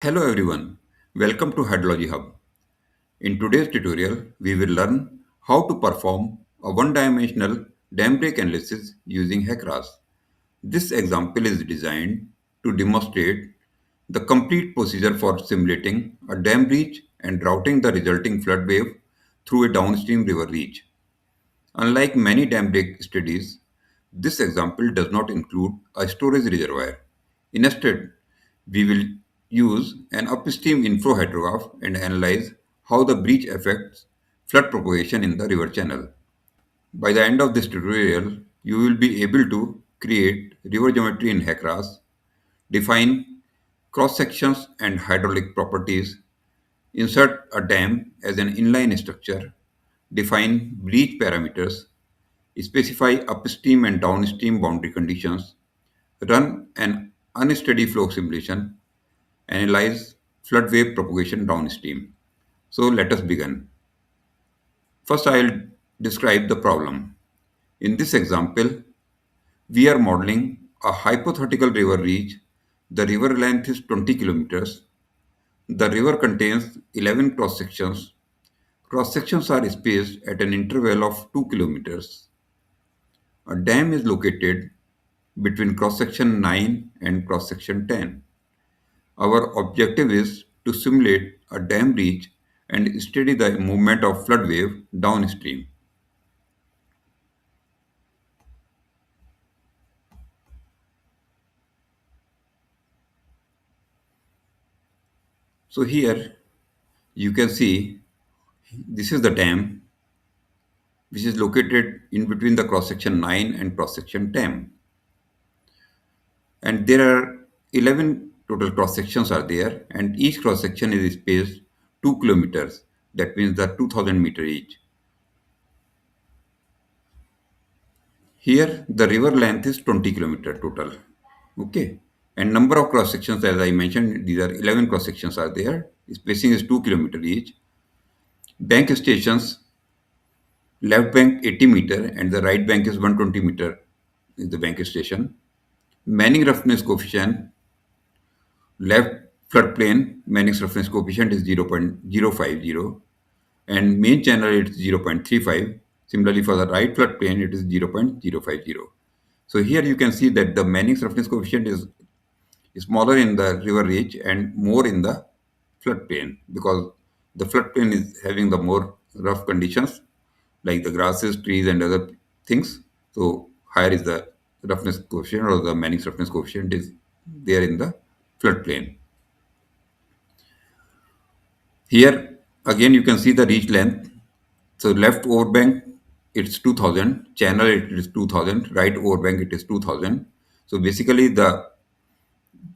Hello everyone, welcome to Hydrology Hub. In today's tutorial, we will learn how to perform a one-dimensional dam break analysis using HEC-RAS. This example is designed to demonstrate the complete procedure for simulating a dam breach and routing the resulting flood wave through a downstream river reach. Unlike many dam break studies, this example does not include a storage reservoir. Instead, we will use an upstream inflow hydrograph and analyze how the breach affects flood propagation in the river channel. By the end of this tutorial, you will be able to create river geometry in HEC-RAS, define cross sections and hydraulic properties, insert a dam as an inline structure, define breach parameters, specify upstream and downstream boundary conditions, run an unsteady flow simulation, analyze flood wave propagation downstream. So let us begin. First, I will describe the problem. In this example, we are modeling a hypothetical river reach. The river length is 20 kilometers. The river contains 11 cross sections. Cross sections are spaced at an interval of 2 kilometers. A dam is located between cross section 9 and cross section 10. Our objective is to simulate a dam breach and study the movement of flood wave downstream. So here you can see this is the dam which is located in between the cross section 9 and cross section 10. And there are 11 total cross sections are there, and each cross section is spaced 2 kilometers. That means the 2000 meter each. Here the river length is 20 kilometer total. Okay. And number of cross sections, as I mentioned, these are 11 cross sections are there. Spacing is 2 kilometer each. Bank stations, left bank 80 meter and the right bank is 120 meter is the bank station. Manning roughness coefficient, left floodplain Manning's roughness coefficient is 0.050 and main channel it is 0.35. Similarly, for the right floodplain it is 0.050. So here you can see that the Manning's roughness coefficient is smaller in the river reach and more in the floodplain because the floodplain is having the more rough conditions like the grasses, trees, and other things. So higher is the roughness coefficient or the Manning's roughness coefficient is there in the floodplain. Here again you can see the reach length. So left overbank it's 2000, channel it is 2000, right overbank it is 2000. So basically the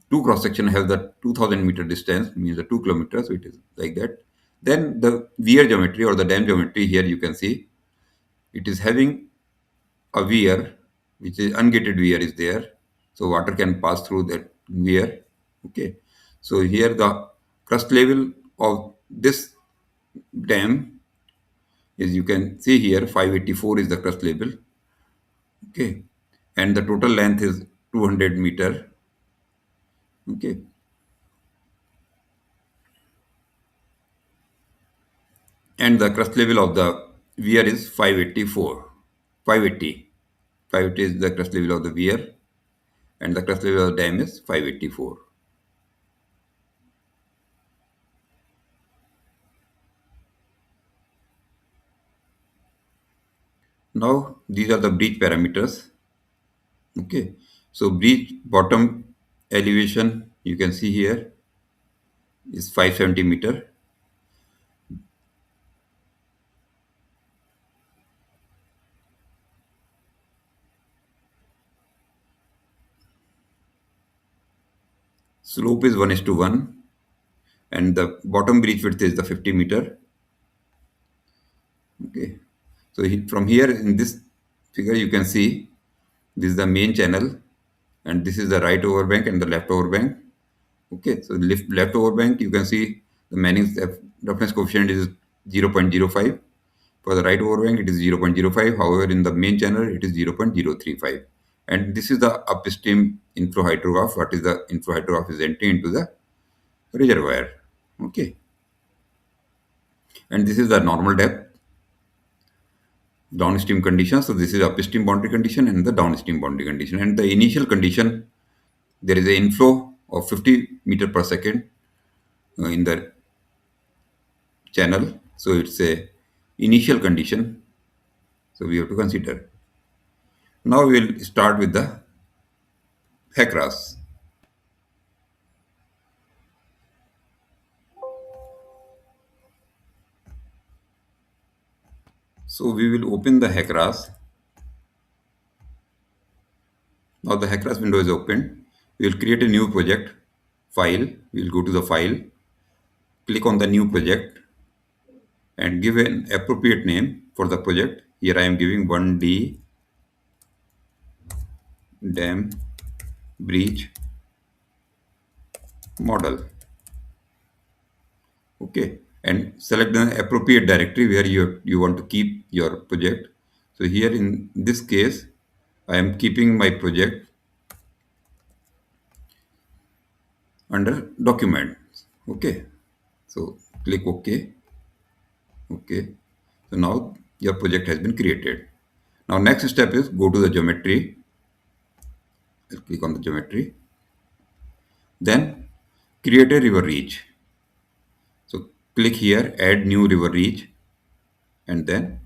two cross section have the 2000 meter distance, means the 2 kilometers, so it is like that. Then the weir geometry or the dam geometry, here you can see it is having a weir, which is ungated weir is there, so water can pass through that weir. Okay, so here the crust level of this dam is, you can see here 584 is the crust level. Okay, and the total length is 200 meter. Okay, and the crust level of the weir is 584. 580. 580 is the crust level of the weir, and the crust level of the dam is 584. Now these are the breach parameters. Okay, so breach bottom elevation you can see here is 570 meter. Slope is 1:1, and the bottom breach width is the 50 meter. Okay, so from here in this figure you can see this is the main channel, and this is the right overbank and the left overbank. Okay, so left overbank you can see the Manning's roughness coefficient is 0.05. For the right overbank it is 0.05. However, in the main channel it is 0.035. And this is the upstream inflow hydrograph. What is the inflow hydrograph is entering into the reservoir. Okay, and this is the normal depth, downstream condition. So this is upstream boundary condition and the downstream boundary condition. And the initial condition, there is an inflow of 50 meter per second in the channel. So it's a initial condition. So we have to consider. Now we will start with the HEC-RAS. So we will open the HEC-RAS. Now the HEC-RAS window is opened. We will create a new project file. We will go to the file, click on the new project and give an appropriate name for the project. Here I am giving 1D dam breach model. Okay, and select the appropriate directory where you want to keep your project. So here in this case, I am keeping my project under documents. Okay, so click OK. Okay, so now your project has been created. Now next step is go to the geometry. I'll click on the geometry. Then create a river reach. So click here, add new river reach, and then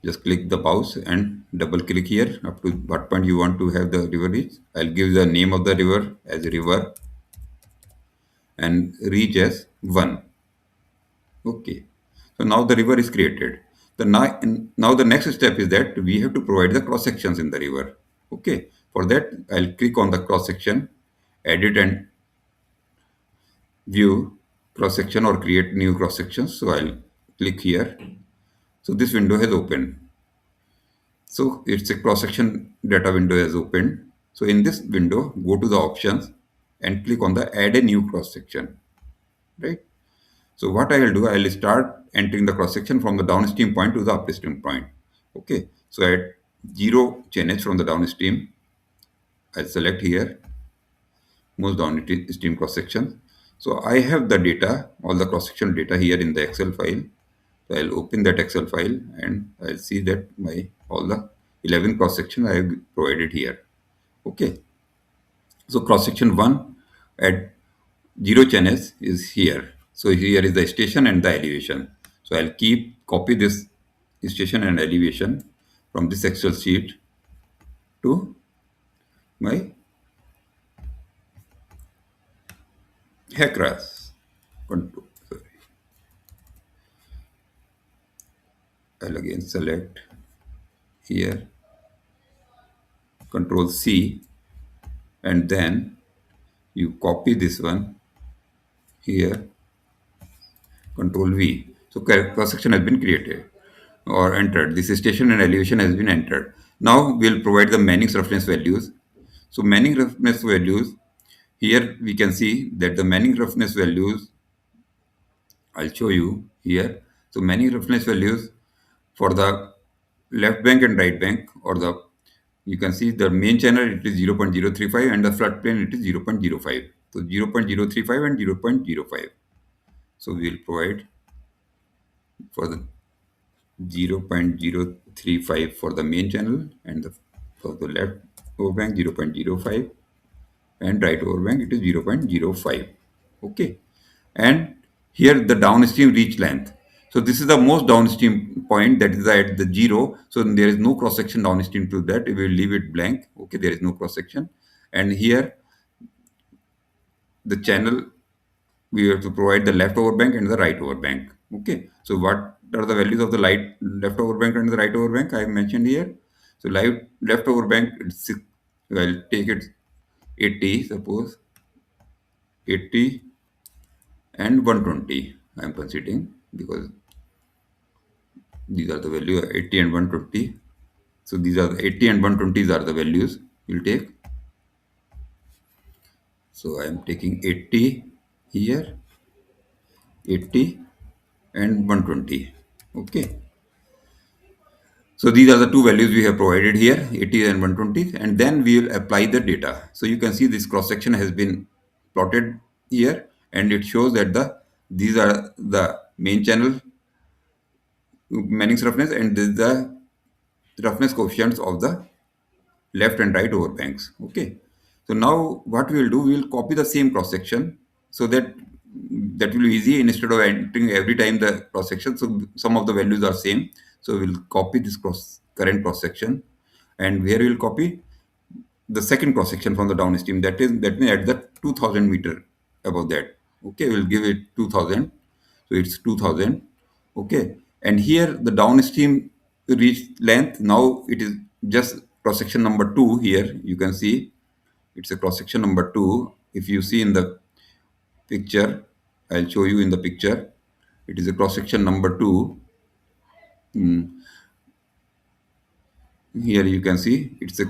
just click the mouse and double click here up to what point you want to have the river reach. I'll give the name of the river as river and reach as 1. Okay. So now the river is created. Now the next step is that we have to provide the cross sections in the river. Okay. For that, I'll click on the cross section, edit and view cross section or create new cross sections. So I'll click here. So this window has opened. So it's a cross section data window has opened. So in this window, go to the options and click on the add a new cross section. Right. So what I will do, I will start entering the cross section from the downstream point to the upstream point. Okay. So at 0 change from the downstream, I select here most downstream cross section. So I have the data, all the cross section data here in the Excel file. So I'll open that Excel file and I'll see that my all the 11 cross section I have provided here. Okay. So cross section 1 at 0 channels is here. So here is the station and the elevation. So I'll copy this station and elevation from this Excel sheet to my HEC-RAS. Sorry. I'll again select here, Control C, and then you copy this one here, Control V. So cross section has been created or entered. This station and elevation has been entered. Now we'll provide the Manning's reference values. So Manning reference values, here we can see that the Manning reference values, I'll show you here. So Manning reference values for the left bank and right bank, or the you can see the main channel it is 0.035 and the floodplain it is 0.05. So 0.035 and 0.05. So we will provide for the 0.035 for the main channel and for the left overbank 0.05 and right overbank it is 0.05. Okay, and here the downstream reach length. So this is the most downstream point, that is at the 0. So there is no cross section downstream to that. We will leave it blank. Okay, there is no cross section. And here the channel, we have to provide the left overbank and the right overbank. Okay, so what are the values of the left overbank and the right overbank I have mentioned here? So left overbank, I'll take it 80, suppose 80 and 120 I am considering, because these are the value 80 and 120. So these are the 80 and 120s are the values we'll take. So I am taking 80 here, 80 and 120. Okay. So these are the two values we have provided here, 80 and 120, and then we will apply the data. So you can see this cross section has been plotted here, and it shows that these are the main channel Manning's roughness, and this is the roughness coefficients of the left and right overbanks. Okay. So now what we will do, we will copy the same cross section, so that that will be easy instead of entering every time the cross section. So some of the values are same. So we'll copy this current cross section, and where we will copy the second cross section from the downstream, that means at the 2000 meter above that. Okay, we'll give it 2000, so it's 2000. Okay, and here the downstream reach length, now it is just cross section number 2. Here you can see it's a cross section number 2. If you see in the picture, I'll show you in the picture, it is a cross section number 2. Here you can see it's a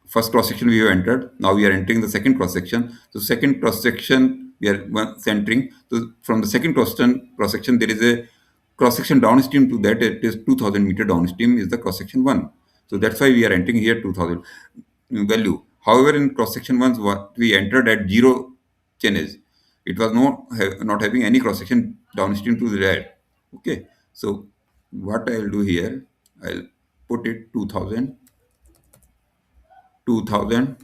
first cross section we have entered. Now we are entering the second cross section. So second cross section we are entering. So from the second cross section there is a cross section downstream to that. It is 2000 meter downstream is the cross section 1. So that's why we are entering here 2000 value. However, in cross section 1 what we entered at 0 change. It was not having any cross section downstream to that. Okay. So what I'll do here, I'll put it 2000, 2000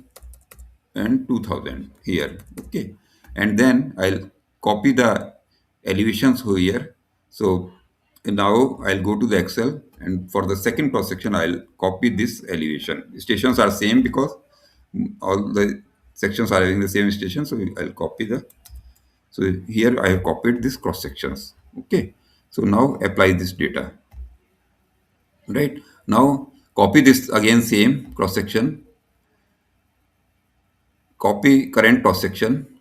and 2000 here. Okay, and then I'll copy the elevations here. So now I'll go to the Excel, and for the second cross section I'll copy this elevation. Stations are same because all the sections are having the same station, so I'll copy the, so here I have copied this cross sections. Okay, so now apply this data. Right, now copy this again, same cross section, copy current cross section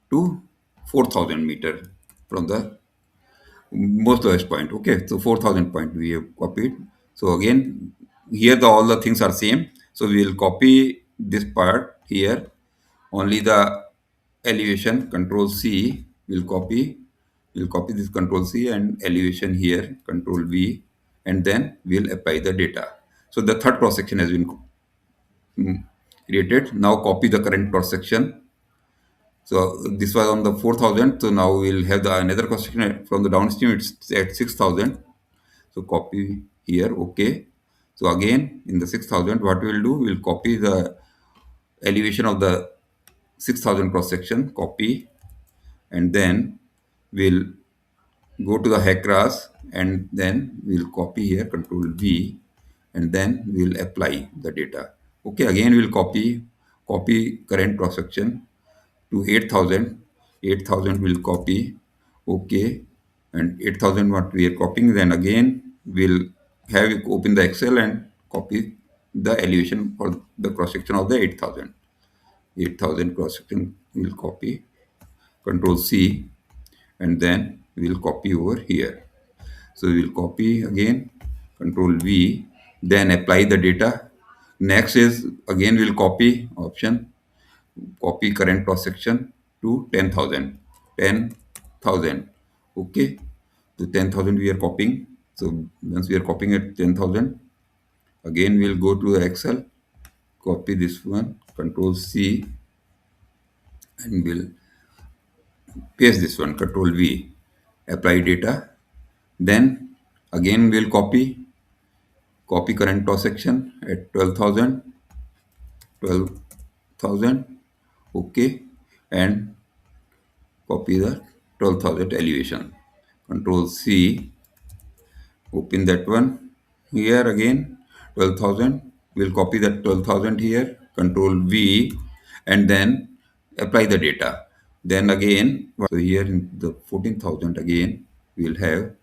to 4000 meter from the most lowest point. Okay, so 4000 point we have copied. So again, here all the things are same. So we will copy this part here. Only the elevation, control C will copy. We'll copy this control C and elevation here, control V, and then we'll apply the data. So the third cross section has been created. Now copy the current cross section. So this was on the 4000. So now we'll have the another cross section from the downstream. It's at 6000. So copy here. Okay. So again in the 6000, what we'll do, we'll copy the elevation of the 6000 cross section. Copy, and then we'll go to the HEC-RAS, and then we'll copy here, control V, and then we'll apply the data. Okay, again we'll copy current cross section to 8000. 8000 will copy. Okay, and 8000 what we are copying, then again we'll have it open the Excel and copy the elevation for the cross section of the 8000. 8000 cross section will copy, control C, and then we'll copy over here. So we'll copy again, control V, then apply the data. Next is again we'll copy option, copy current cross section to 10,000. 10,000. Okay, to 10,000 we are copying. So once we are copying at 10,000, again we'll go to the Excel, copy this one, control C, and we'll paste this one, control V, apply data. Then again we'll copy current cross section at 12,000. 12,000. Okay, and copy the 12,000 elevation, control C, open that one. Here again 12,000, we'll copy that 12,000 here, control V, and then apply the data. Then again, so here in the 14,000 again we'll have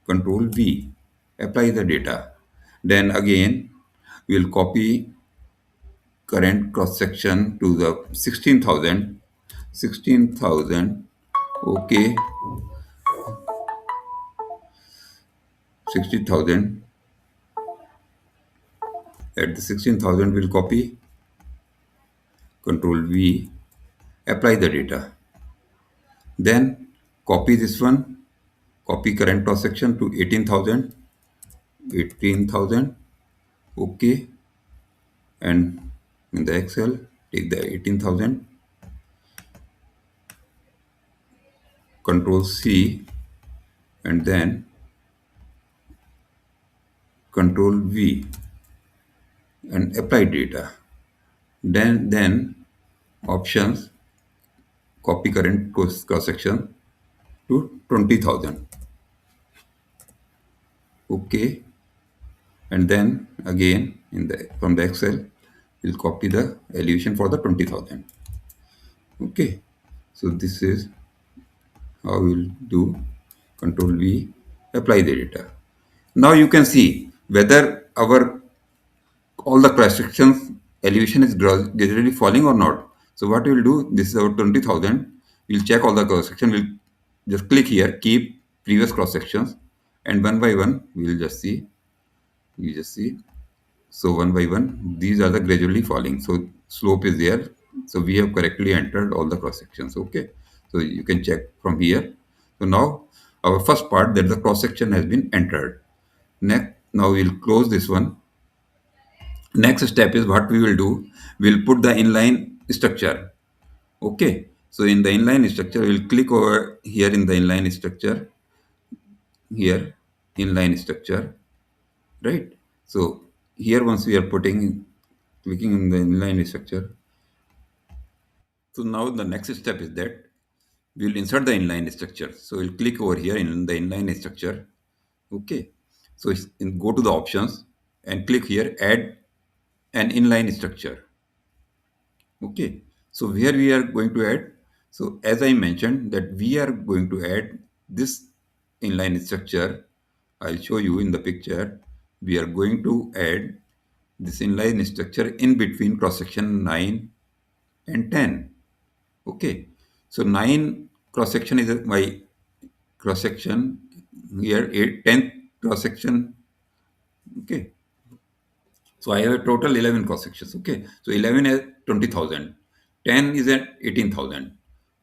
control V, apply the data. Then again we'll copy current cross section to the 16,000. 16,000. Okay, 60,000. At the 16,000 we'll copy, control V, apply the data. Then copy this one, copy current cross section to 18,000. 18,000. Okay, and in the Excel take the 18,000, Control C, and then Control V, and apply data. Then options, copy current cross section to 20,000. Okay, and then again in the from the Excel, we'll copy the elevation for the 20,000. Okay, so this is how we'll do. Control V, apply the data. Now you can see whether our all the cross sections elevation is gradually falling or not. So what we will do, this is our 20,000. We'll check all the cross section. We'll just click here, keep previous cross sections, and one by one we will just see. You just see. So one by one, these are the gradually falling. So slope is there. So we have correctly entered all the cross sections. Okay. So you can check from here. So now our first part, that the cross section has been entered. Next, now we'll close this one. Next step is what we will do. We'll put the inline structure. Okay. So in the inline structure, we'll click over here in the inline structure. Here, inline structure, right? So here once we are clicking in the inline structure. So now the next step is that we'll insert the inline structure. So we'll click over here in the inline structure. Okay. So go to the options and click here, add an inline structure. Okay. So where we are going to add, so as I mentioned that we are going to add this inline structure. I'll show you in the picture. We are going to add this inline structure in between cross section 9 and 10. Okay. So 9 cross section is my cross section. Here 8, 10th cross section. Okay. So I have a total 11 cross sections. Okay. So 11 is 20,000. 10 is at 18,000.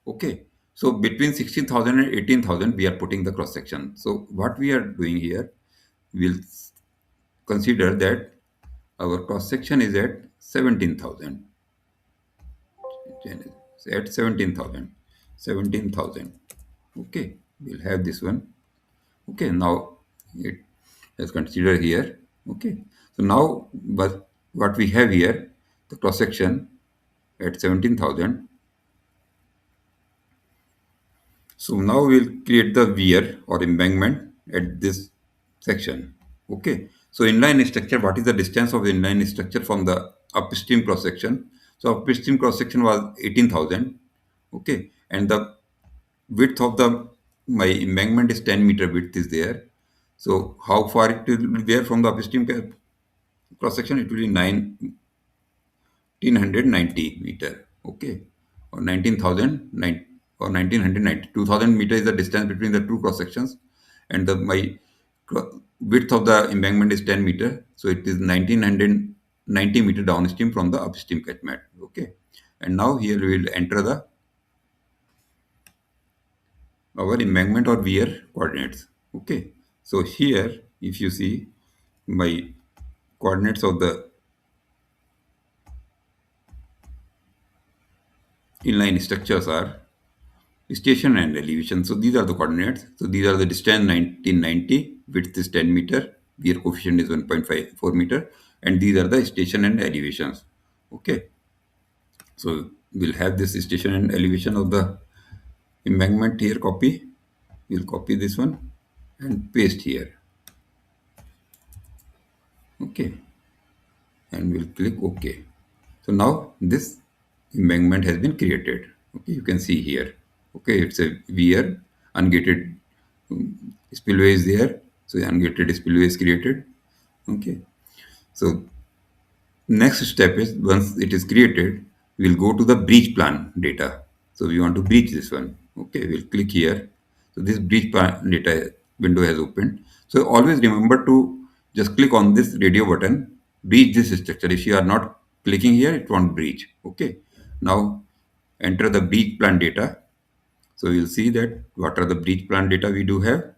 Okay. So between 16,000 and 18,000, we are putting the cross section. So what we are doing here, we'll consider that our cross section is at 17,000. At 17,000. 17,000. Okay. We'll have this one. Okay. Now it is considered here. Okay. So now, but what we have here, the cross section at 17,000. So now we'll create the weir or embankment at this section. Okay. So inline structure, what is the distance of inline structure from the upstream cross section? So upstream cross section was 18,000. Okay. And the width of the my embankment is 10-meter width is there. So how far it will be there from the upstream cross section? It will be 1990 meter. Okay. Or 19,000 or 1990. 2,000 meter is the distance between the two cross sections, and the my width of the embankment is 10 meter. So it is 1990 meter downstream from the upstream catchment. Okay. And now here we will enter the our embankment or weir coordinates. Okay. So here, if you see my coordinates of the inline structures are station and elevation. So these are the coordinates. So these are the distance 1990, width is 10 meter, weir coefficient is 1.54 meter, and these are the station and elevations. Okay. So we'll have this station and elevation of the embankment here, copy. We'll copy this one and paste here. Okay. And we'll click OK. So now this embankment has been created. Okay, you can see here. Okay, it's a weir, ungated spillway is there. So the ungated spillway is created. Okay. So next step is once it is created, we'll go to the breach plan data. So we want to breach this one. Okay, we'll click here. So this breach plan data window has opened. So always remember to just click on this radio button, breach this structure. If you are not clicking here, it won't breach. Okay. Now enter the breach plan data. So you'll see that what are the breach plan data we do have.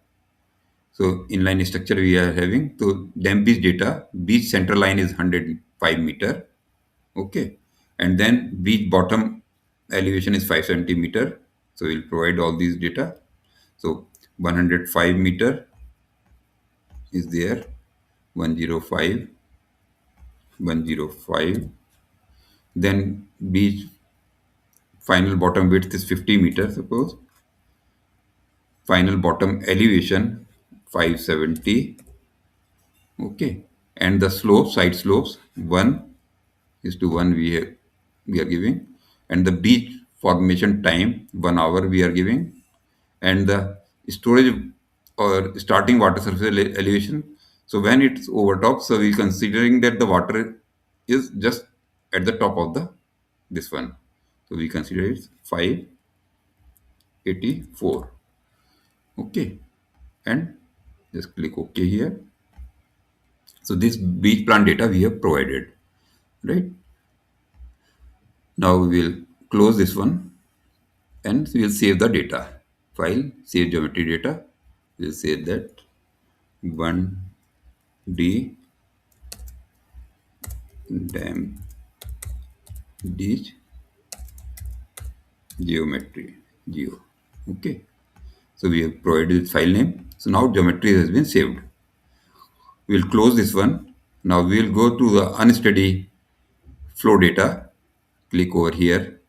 So inline structure we are having. So dam beach data, beach center line is 105 meter. Okay. And then beach bottom elevation is 570 meter. So we'll provide all these data. So 105 meter is there, 105, 105. Then beach final bottom width is 50 meters, suppose. Final bottom elevation 570. Okay. And the slope, side slopes 1 is to 1 we are giving. And the beach formation time 1 hour we are giving. And the storage or starting water surface elevation. So when it's over top, so we considering that the water is just at the top of the this one. So we consider it 584. Okay. And just click OK here. So this beach plan data we have provided, right? Now we will close this one and we will save the data. File, save geometry data. We will say that 1D dam ditch geometry geo. Okay. So we have provided its file name. So now geometry has been saved. We'll close this one. Now we'll go to the unsteady flow data. Click over here.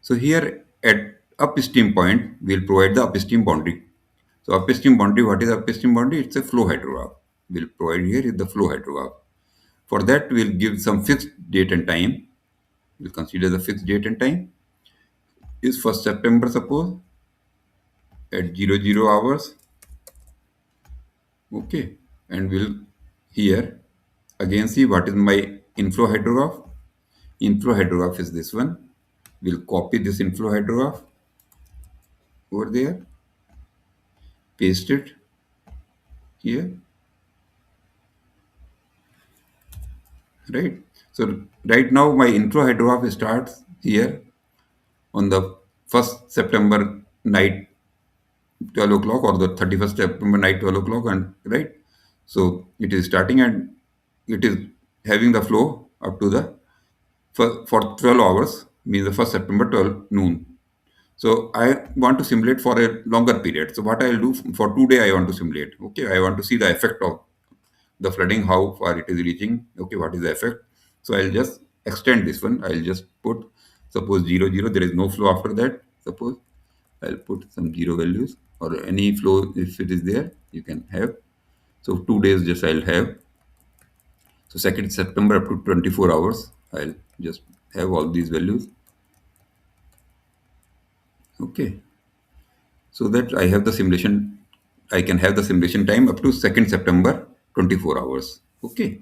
So here at upstream point, we'll provide the upstream boundary. So upstream boundary, what is upstream boundary? It's a flow hydrograph. We'll provide here is the flow hydrograph. For that, we'll give some fixed date and time. We'll consider the fixed date and time is 1st September, suppose, at 00 hours. Okay. And we'll here again see what is my inflow hydrograph. Inflow hydrograph is this one. We'll copy this inflow hydrograph over there, paste it here, right? So right now my inflow hydrograph starts here on the 1st September night 12 o'clock or the 31st September night 12 o'clock, and right. So it is starting and it is having the flow up to the for 12 hours, means the 1st September 12 noon. So I want to simulate for a longer period. So what I'll do for 2 day, I want to simulate. Okay, I want to see the effect of the flooding, how far it is reaching. Okay, what is the effect? So I'll just extend this one. I'll just put suppose 00. There is no flow after that. Suppose I'll put some zero values or any flow if it is there. You can have. So 2 days just I'll have. So 2nd September up to 24 hours. I'll just have all these values. Okay. So that I have the simulation, I can have the simulation time up to 2nd September, 24 hours. Okay.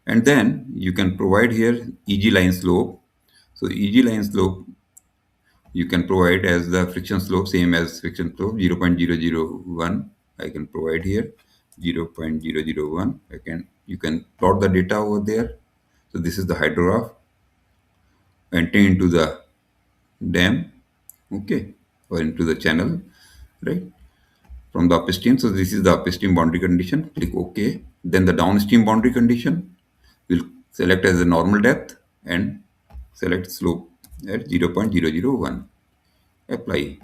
And then you can provide here EG line slope. So EG line slope you can provide as the friction slope, same as friction slope 0.001. I can provide here 0.001. You can plot the data over there. So this is the hydrograph entering into the dam, okay, or into the channel, right, from the upstream. So this is the upstream boundary condition. Click OK. Then the downstream boundary condition will select as the normal depth and select slope at 0.001. Apply.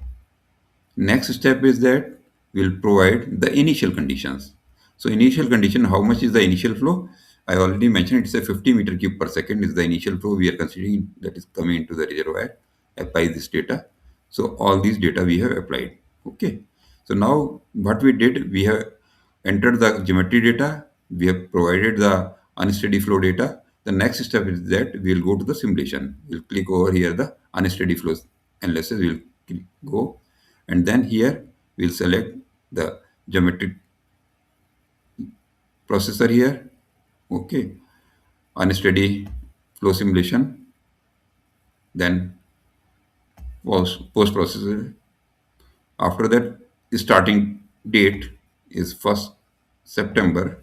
Next step is that we'll provide the initial conditions. So initial condition, how much is the initial flow? I already mentioned it's a 50 meter cube per second is the initial flow we are considering that is coming into the reservoir. Apply this data. So all these data we have applied. Okay. So now what we did, we have entered the geometry data. We have provided the unsteady flow data. The next step is that we'll go to the simulation. We'll click over here the unsteady flows analysis. We'll go, and then here we'll select the geometric processor here. Okay, unsteady flow simulation, then post processor. After that, the starting date is 1st September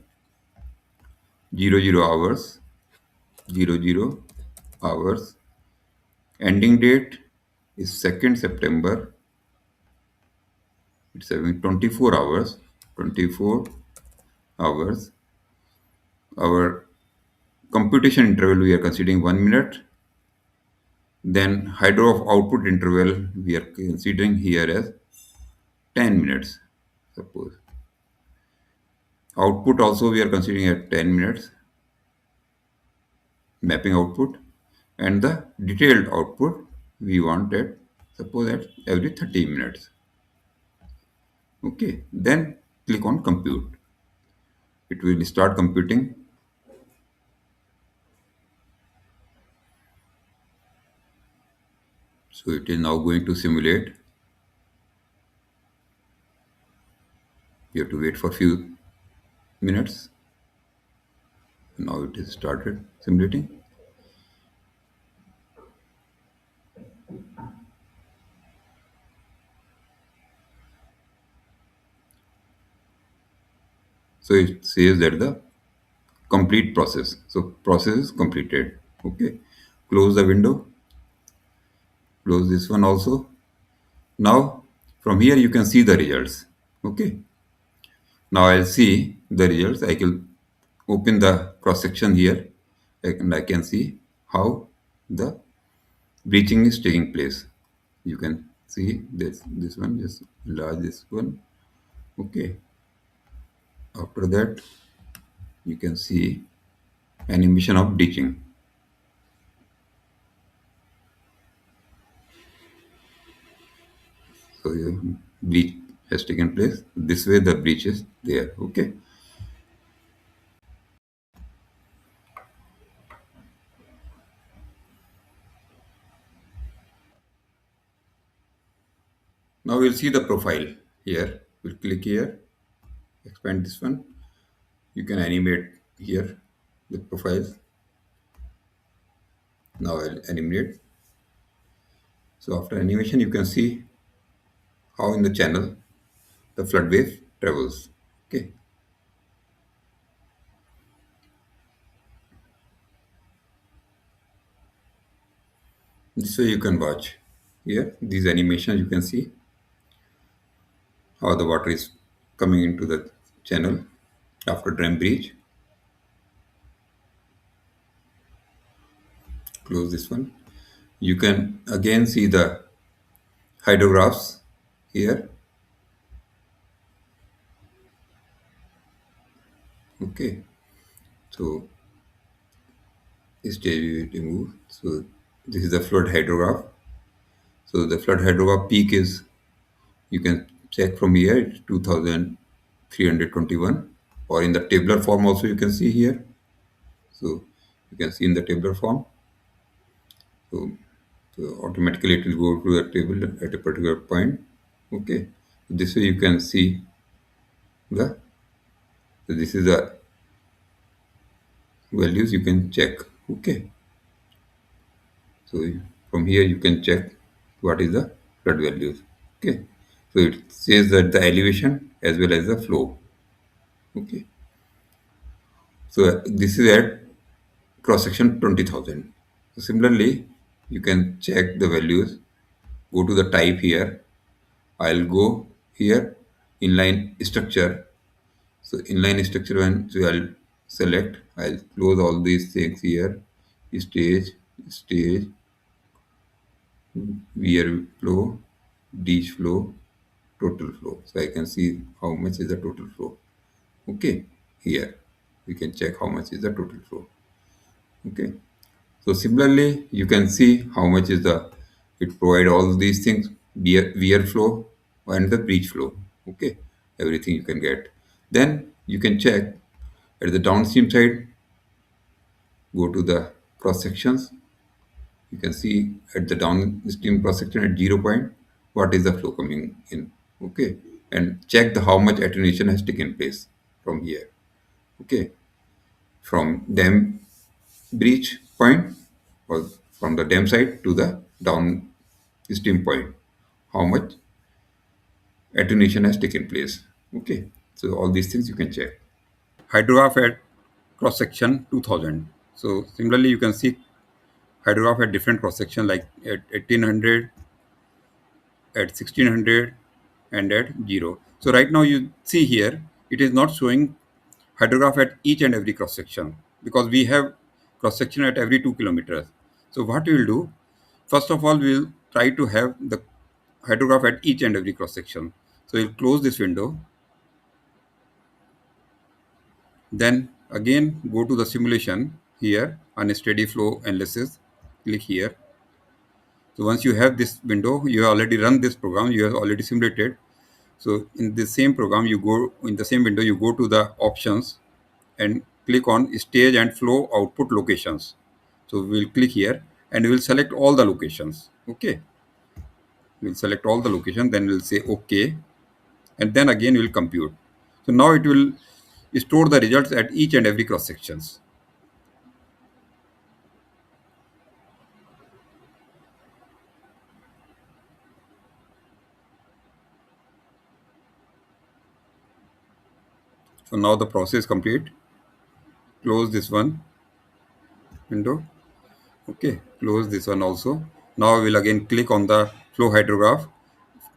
00 hours, 00 hours. Ending date is 2nd September. It's having 24 hours, 24 hours. Our computation interval we are considering 1 minute. Then hydro of output interval we are considering here as 10 minutes, suppose. Output also we are considering at 10 minutes, mapping output, and the detailed output we want at, suppose, at every 30 minutes. Okay, then click on compute. It will start computing. So it is now going to simulate. You have to wait for few minutes. Now it is started simulating. So it says that the complete process. So process is completed. Okay. Close the window. Close this one also. Now from here you can see the results. Okay. Now I'll see the results. I will open the cross section here and I can see how the breaching is taking place. You can see this one, just enlarge this one. Okay. After that you can see animation of breaching. So your breach has taken place. This way the breach is there. Okay. Now we'll see the profile here. We'll click here, expand this one. You can animate here the profiles. Now I'll animate. So after animation, you can see how in the channel the flood wave travels. Okay. This way you can watch here these animations. You can see how the water is coming into the channel after dam breach. Close this one. You can again see the hydrographs here. Okay. So stage we will remove. So this is the flood hydrograph. So the flood hydrograph peak is, you can check from here, it's 2321, or in the tabular form also you can see here. So you can see in the tabular form. So, so automatically it will go to the table at a particular point. Okay. This way you can see the, so this is the values you can check. Okay. So from here you can check what is the flood values. Okay. So it says that the elevation as well as the flow. Okay. So this is at cross section 20,000. So similarly, you can check the values. Go to the type here. I'll go here, inline structure. So inline structure one, so I'll select. I'll close all these things here. Stage, wear flow, ditch flow, total flow. So I can see how much is the total flow. Okay, here we can check how much is the total flow. Okay, so similarly you can see how much is the, it provide all these things, wear flow and the breach flow. Okay, everything you can get. Then you can check at the downstream side, go to the cross sections. You can see at the downstream cross section at 0 point, what is the flow coming in. Okay, and check the how much attenuation has taken place from here. Okay, from dam breach point or from the dam side to the downstream point, how much attenuation has taken place. Okay, so all these things you can check. Hydrograph at cross section 2000. So similarly you can see hydrograph at different cross section like at 1800, at 1600, and at 0. So right now you see here it is not showing hydrograph at each and every cross section because we have cross section at every 2 kilometers. So what we will do, first of all we will try to have the hydrograph at each and every cross section. So we'll close this window. Then again go to the simulation here on a steady flow analysis. Click here. So once you have this window, you have already run this program, you have already simulated. So in the same program, you go in the same window, you go to the options and click on stage and flow output locations. So we'll click here and we'll select all the locations. Okay. We'll select all the location, then we'll say okay. And then again we'll compute. So now it will store the results at each and every cross sections. So now the process is complete. Close this one window. Okay, close this one also. Now we'll again click on the flow hydrograph,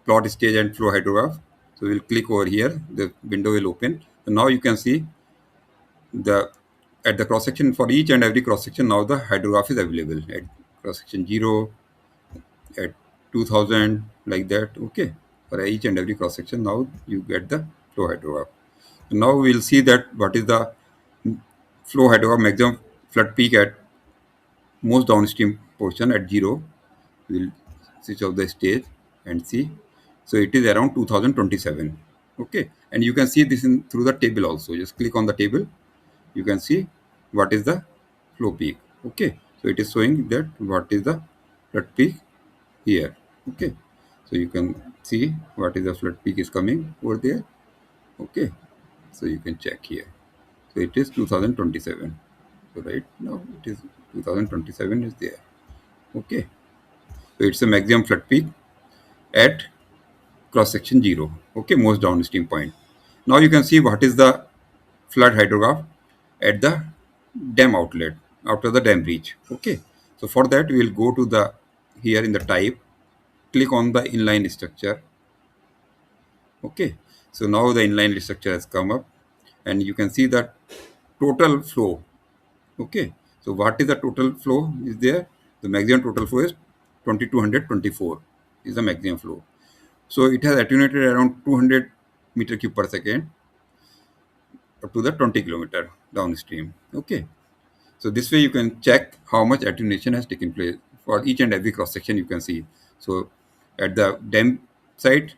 plot stage and flow hydrograph. So we'll click over here. The window will open. So now you can see the at the cross section for each and every cross section. Now the hydrograph is available at cross section 0, at 2000, like that. Okay, for each and every cross section. Now you get the flow hydrograph. Now we'll see that what is the flow hydrograph maximum flood peak at most downstream portion at 0. We'll switch off the stage and see. So it is around 2027. Okay, and you can see this in through the table also. Just click on the table. You can see what is the flow peak. Okay, so it is showing that what is the flood peak here. Okay, so you can see what is the flood peak is coming over there. Okay, so you can check here. So it is 2027. So right now it is 2027 is there. Okay, so it's a maximum flood peak at cross section 0. Okay, most downstream point. Now you can see what is the flood hydrograph at the dam outlet after the dam breach. Okay, so for that we will go to the here in the type, click on the inline structure. Okay, so now the inline structure has come up and you can see the total flow. Okay, so what is the total flow is there? The maximum total flow is 2224 is the maximum flow. So it has attenuated around 200 meter cube per second up to the 20-kilometer downstream. Okay, so this way you can check how much attenuation has taken place for each and every cross section. You can see. So at the dam site,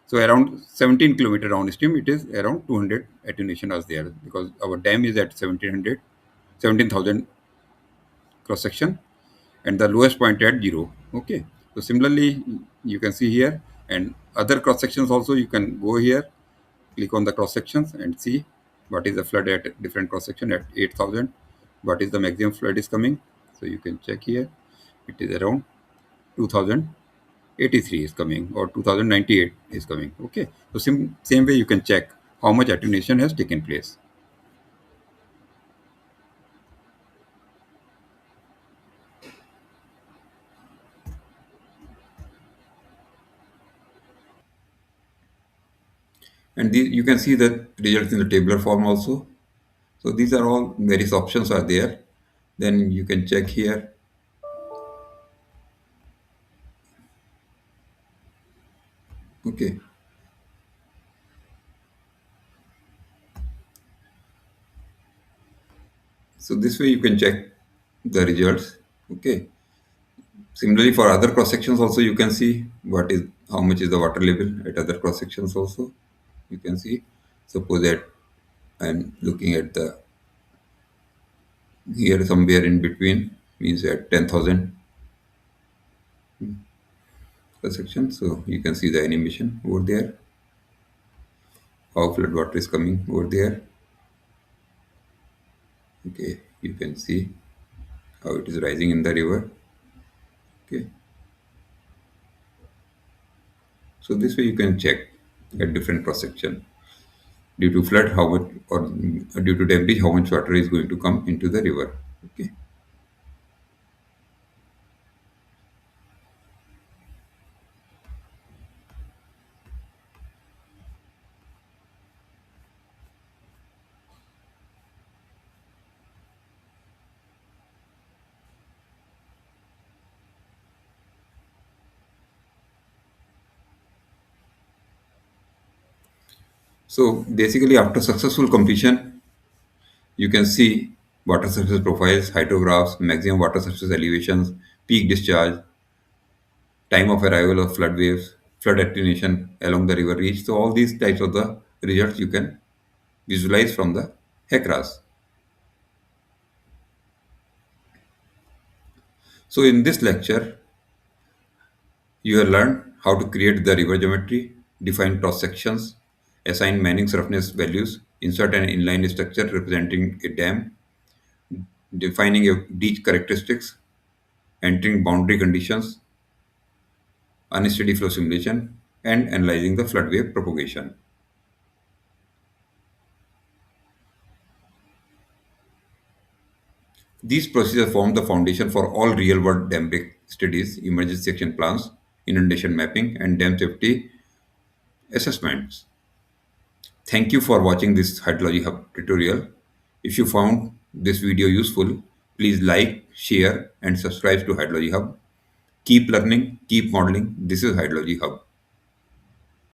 so around 17-kilometer downstream, it is around 200 attenuation was there because our dam is at 1700, 17,000 cross section and the lowest point at 0. Okay, so similarly you can see here and other cross sections also. You can go here, click on the cross sections and see what is the flood at different cross section at 8,000. What is the maximum flood is coming? So you can check here. It is around 2083 is coming or 2098 is coming. Okay, so same way you can check how much attenuation has taken place. And you can see the results in the tabular form also. So these are all various options are there. Then you can check here. Okay, so this way you can check the results. Okay, similarly for other cross sections also you can see what is how much is the water level at other cross sections also. You can see. Suppose that I'm looking at the here somewhere in between means at 10,000 cross section. So you can see the animation over there. How flood water is coming over there. Okay, you can see how it is rising in the river. Okay, so this way you can check at different cross section due to flood how much or due to dam breach how much water is going to come into the river. Okay, So basically, after successful completion, you can see water surface profiles, hydrographs, maximum water surface elevations, peak discharge, time of arrival of flood waves, flood attenuation along the river reach. So all these types of the results you can visualize from the HEC-RAS. So in this lecture, you will learn how to create the river geometry, define cross sections, assign Manning's roughness values, insert an inline structure representing a dam, defining a ditch characteristics, entering boundary conditions, unsteady flow simulation, and analyzing the flood wave propagation. These procedures form the foundation for all real-world dam break studies, emergency action plans, inundation mapping, and dam safety assessments. Thank you for watching this Hydrology Hub tutorial. If you found this video useful, please like, share, and subscribe to Hydrology Hub. Keep learning, keep modeling. This is Hydrology Hub.